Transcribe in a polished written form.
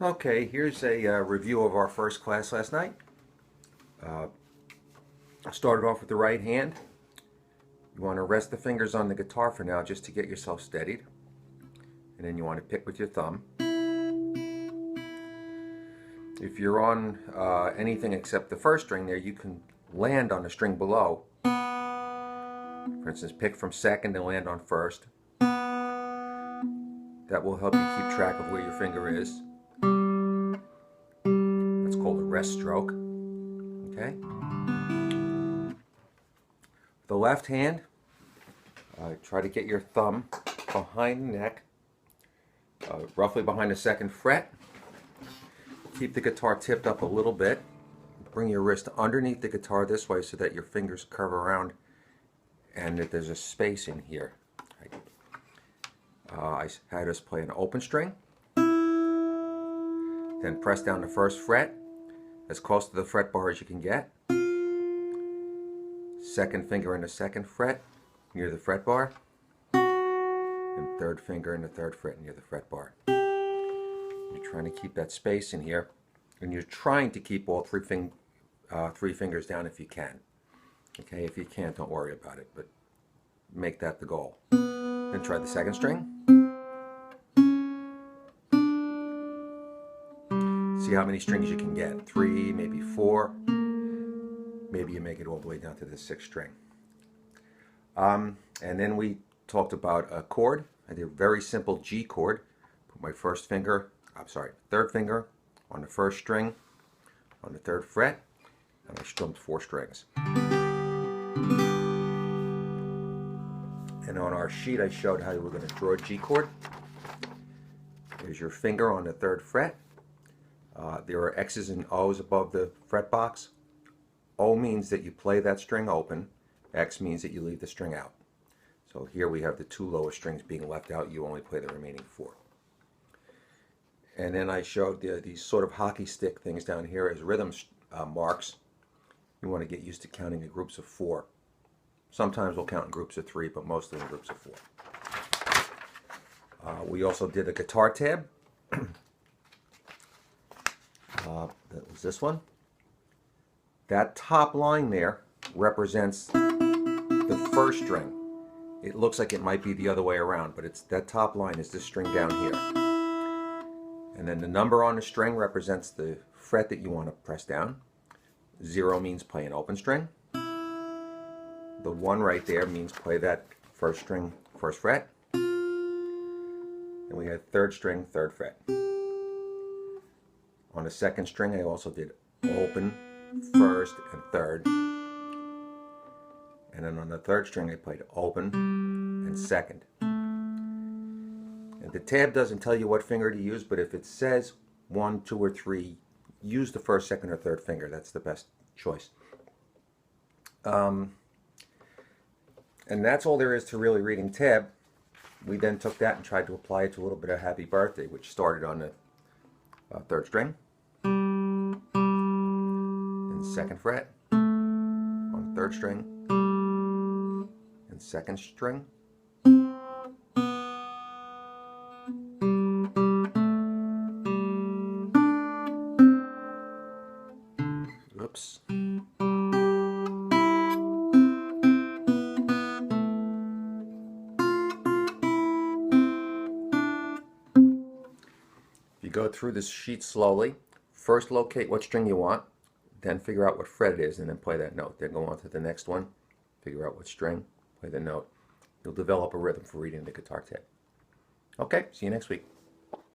Okay, here's a review of our first class last night. Started off with the right hand. You want to rest the fingers on the guitar for now just to get yourself steadied. And then you want to pick with your thumb. If you're on anything except the first string there, you can land on the string below. For instance, pick from second and land on first. That will help you keep track of where your finger is. That's called a rest stroke. Okay? The left hand, try to get your thumb behind the neck, roughly behind the second fret. Keep the guitar tipped up a little bit. Bring your wrist underneath the guitar this way so that your fingers curve around and that there's a space in here. I had us play an open string. Then press down the first fret as close to the fretbar as you can get. Second finger in the second fret near the fretbar. And third finger in the third fret near the fretbar. You're trying to keep that space in here, and you're trying to keep all three fingers down if you can. Okay, if you can't, don't worry about it, but make that the goal. Then try the second string. See how many strings you can get. 3, maybe 4. Maybe you make it all the way down to the 6th string. And then we talked about a chord. I did a very simple G chord. Put my third finger on the first string, on the 3rd fret, and I strummed 4 strings. And on our sheet I showed how you were going to draw a G chord. There's your finger on the 3rd fret. There are X's and O's above the fret box. O means that you play that string open. X means that you leave the string out. So here we have the 2 lowest strings being left out. You only play the remaining 4. And then I showed these sort of hockey stick things down here as rhythm marks. You want to get used to counting in groups of 4. Sometimes we'll count in groups of 3, but mostly in groups of 4. We also did a guitar tab. That was this one. That top line there represents the first string. It looks like it might be the other way around, but that top line is this string down here. And then the number on the string represents the fret that you want to press down. 0 means play an open string. The 1 right there means play that first string, 1st fret. And we had 3rd string, 3rd fret. On the 2nd string I also did open, 1st, and 3rd. And then on the 3rd string I played open and 2nd. And the tab doesn't tell you what finger to use, but if it says 1, 2, or 3, use the 1st, 2nd, or 3rd finger. That's the best choice. And that's all there is to really reading tab. We then took that and tried to apply it to a little bit of Happy Birthday, which started on the 3rd string, and 2nd fret, on 3rd string, and 2nd string. Oops. You go through this sheet slowly. First locate what string you want, then figure out what fret it is, and then play that note. Then go on to the next one, figure out what string, play the note. You'll develop a rhythm for reading the guitar tab. Okay, see you next week.